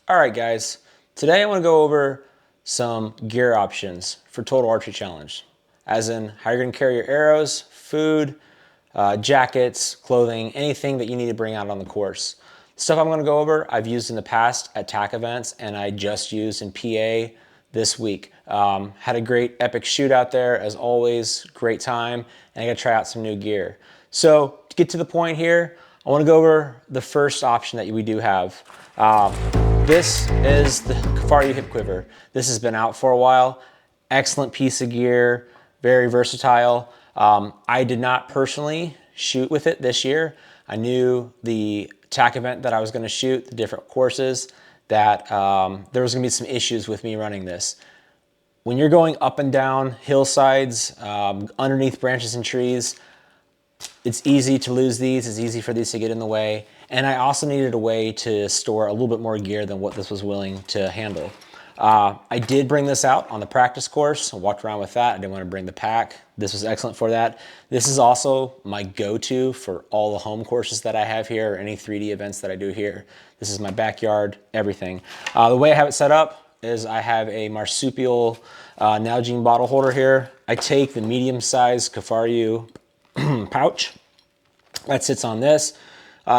All right, guys. Today I want to go over some gear options for Total Archery Challenge, as in how you're going to carry your arrows, food, jackets, clothing, anything that you need to bring out on the course. Stuff I'm going to go over, I've used in the past at TAC events, and I just used in PA this week. Had a great epic shoot out there, as always, great time, and I got to try out some new gear. So to get to the point here, I want to go over the first option that we do have. This is the Kifaru Hip Quiver. This has been out for a while. Excellent piece of gear, very versatile. I did not personally shoot with it this year. I knew the TAC event that I was going to shoot, the different courses, that there was going to be some issues with me running this. When you're going up and down hillsides, underneath branches and trees, it's easy to lose these. It's easy for these to get in the way. And I also needed a way to store a little bit more gear than what this was willing to handle. I did bring this out on the practice course. I walked around with that. I didn't want to bring the pack. This was excellent for that. This is also my go-to for all the home courses that I have here, or any 3D events that I do here. This is my backyard, everything. The way I have it set up is I have a marsupial Nalgene bottle holder here. I take the medium-sized Kifaru pouch that sits on this.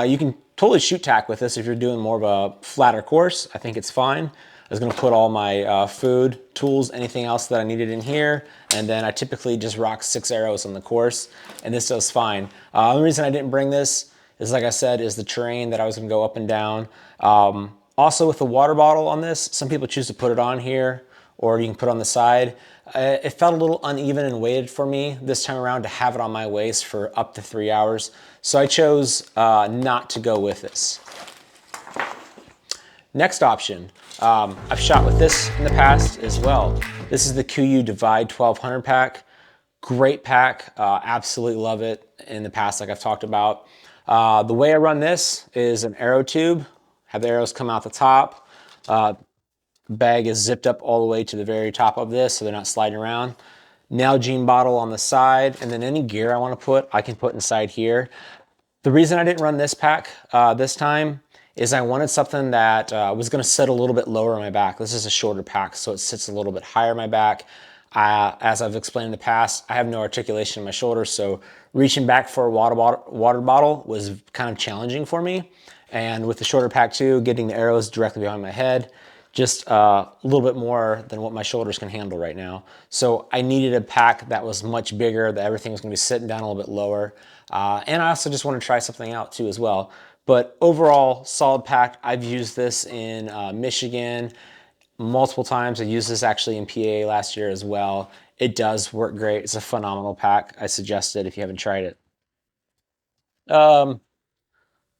You can totally shoot tack with this if you're doing more of a flatter course. I think it's fine. I was going to put all my food, tools, anything else that I needed in here, and then I typically just rock 6 arrows on the course, and this does fine. The only reason I didn't bring this is, like I said, is the terrain that I was going to go up and down. Also with the water bottle on this, some people choose to put it on here, or you can put it on the side. It felt a little uneven and weighted for me this time around to have it on my waist for up to 3 hours. So I chose not to go with this. Next option, I've shot with this in the past as well. This is the Kuiu Divide 1200 pack. Great pack, absolutely love it in the past, like I've talked about. The way I run this is an arrow tube, have the arrows come out the top. Bag is zipped up all the way to the very top of this so they're not sliding around. Nalgene bottle on the side, and then any gear I want to put, I can put inside here. The reason I didn't run this pack this time is I wanted something that was going to sit a little bit lower on my back. This is a shorter pack, so it sits a little bit higher on my back. As I've explained in the past, I have no articulation in my shoulders, so reaching back for a water bottle was kind of challenging for me. And with the shorter pack too, getting the arrows directly behind my head, just a little bit more than what my shoulders can handle right now. So I needed a pack that was much bigger, that everything was going to be sitting down a little bit lower. And I also just want to try something out too as well. But overall, solid pack. I've used this in Michigan multiple times. I used this actually in PA last year as well. It does work great. It's a phenomenal pack. I suggest it if you haven't tried it.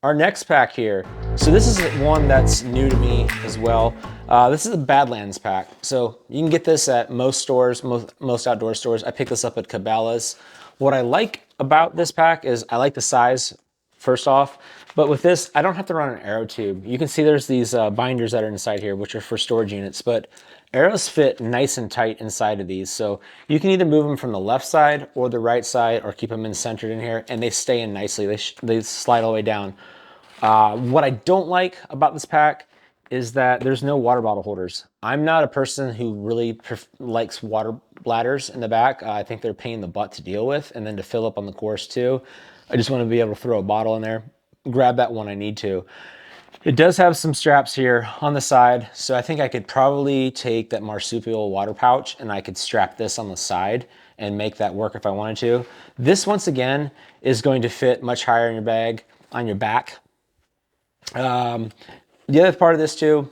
Our next pack here. So this is one that's new to me as well. This is a Badlands pack. So you can get this at most stores, most outdoor stores. I picked this up at Cabela's. What I like about this pack is I like the size, first off. But with this, I don't have to run an arrow tube. You can see there's these binders that are inside here, which are for storage units. But arrows fit nice and tight inside of these. So you can either move them from the left side or the right side, or keep them in centered in here, and they stay in nicely. They slide all the way down. What I don't like about this pack is that there's no water bottle holders. I'm not a person who really likes water bladders in the back. I think they're a pain in the butt to deal with, and then to fill up on the course too. I just want to be able to throw a bottle in there, grab that when I need to. It does have some straps here on the side, so I think I could probably take that marsupial water pouch and I could strap this on the side and make that work if I wanted to. This, once again, is going to fit much higher in your bag, on your back. The other part of this too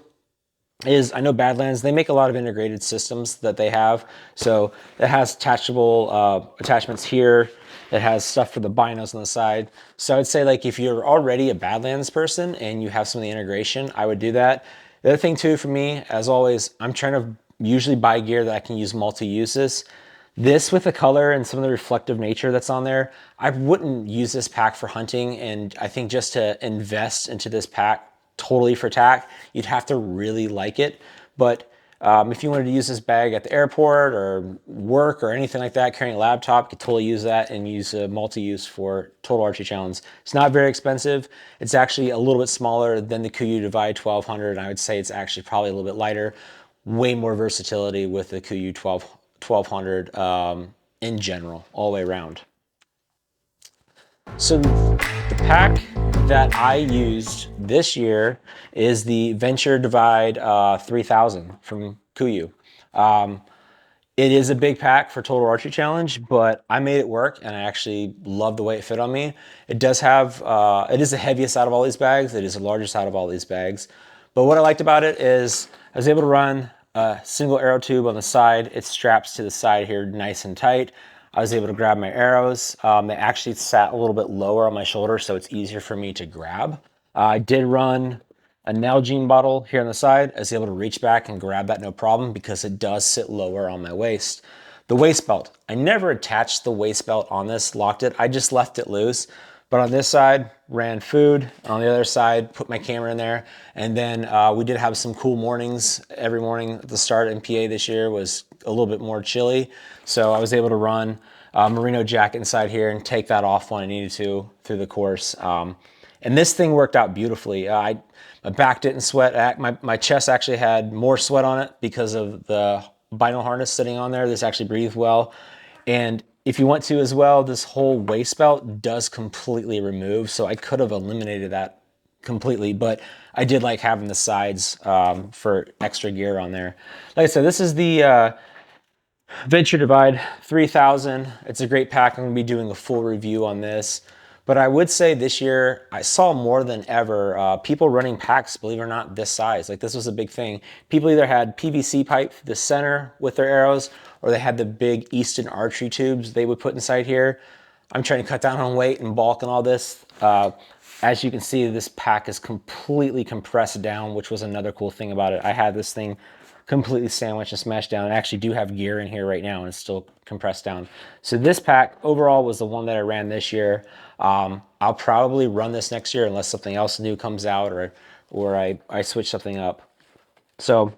is I know Badlands, they make a lot of integrated systems that they have. So it has attachable attachments here. It has stuff for the binos on the side. So I'd say, like, if you're already a Badlands person and you have some of the integration, I would do that. The other thing too for me, as always, I'm trying to usually buy gear that I can use multi-uses. This, with the color and some of the reflective nature that's on there, I wouldn't use this pack for hunting. And I think just to invest into this pack totally for tack, you'd have to really like it. But If you wanted to use this bag at the airport or work or anything like that, carrying a laptop, you could totally use that and use a multi-use for Total Archery Challenge. It's not very expensive. It's actually a little bit smaller than the Kuiu Divide 1200. I would say it's actually probably a little bit lighter. Way more versatility with the Kuiu 1200 in general, all the way around. So the pack that I used this year is the Venture Divide 3000 from Kuiu. It is a big pack for Total Archery Challenge, but I made it work and I actually love the way it fit on me. It does have, it is the heaviest out of all these bags. It is the largest out of all these bags. But what I liked about it is I was able to run a single arrow tube on the side. It straps to the side here nice and tight. I was able to grab my arrows. They actually sat a little bit lower on my shoulder, so it's easier for me to grab. I did run a Nalgene bottle here on the side. I was able to reach back and grab that no problem because it does sit lower on my waist. The waist belt, I never attached the waist belt on this, locked it. I just left it loose. But on this side, ran food. On the other side, put my camera in there. And then we did have some cool mornings. Every morning at the start in PA this year was a little bit more chilly. So I was able to run a merino jacket inside here and take that off when I needed to through the course. And this thing worked out beautifully. My back didn't sweat. My chest actually had more sweat on it because of the vinyl harness sitting on there. This actually breathed well. And if you want to as well, this whole waist belt does completely remove. So I could have eliminated that completely, but I did like having the sides for extra gear on there. Like I said, this is the Venture Divide 3000. It's a great pack. I'm gonna be doing a full review on this. But I would say this year, I saw more than ever people running packs, believe it or not, this size. Like this was a big thing. People either had PVC pipe through the center with their arrows, or they had the big Easton archery tubes they would put inside here. I'm trying to cut down on weight and bulk and all this. As you can see, this pack is completely compressed down, which was another cool thing about it. I had this thing completely sandwiched and smashed down. I actually do have gear in here right now and it's still compressed down. So this pack overall was the one that I ran this year. I'll probably run this next year unless something else new comes out or I switch something up. So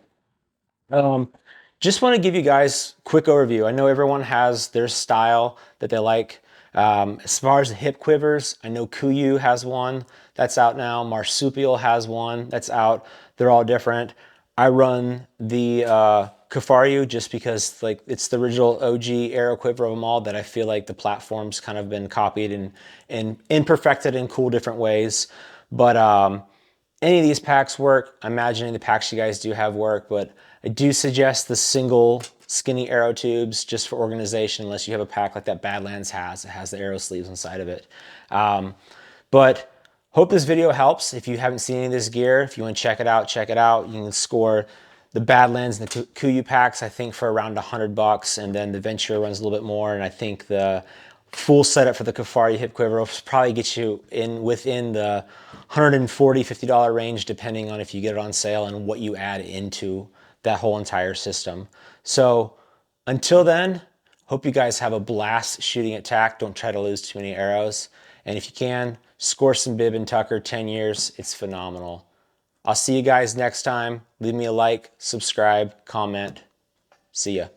just want to give you guys a quick overview. I know everyone has their style that they like. As far as the hip quivers, I know Kuiu has one that's out now. Marsupial has one that's out. They're all different. I run the Kifaru just because like it's the original OG arrow quiver of them all that I feel like the platform's kind of been copied and perfected in cool different ways. But any of these packs work. I'm imagining the packs you guys do have work, but I do suggest the single skinny arrow tubes just for organization unless you have a pack like that Badlands has. It has the arrow sleeves inside of it. But hope this video helps. If you haven't seen any of this gear, if you want to check it out, check it out. You can score the Badlands and the Kuiu packs, I think, for around $100, and then the Venture runs a little bit more, and I think the full setup for the Kifaru Hip Quiver will probably get you in within the $140, $50 range, depending on if you get it on sale and what you add into that whole entire system. So until then, hope you guys have a blast shooting at tack. Don't try to lose too many arrows. And if you can, score some bib and tucker, 10 years. It's phenomenal. I'll see you guys next time. Leave me a like, subscribe, comment. See ya.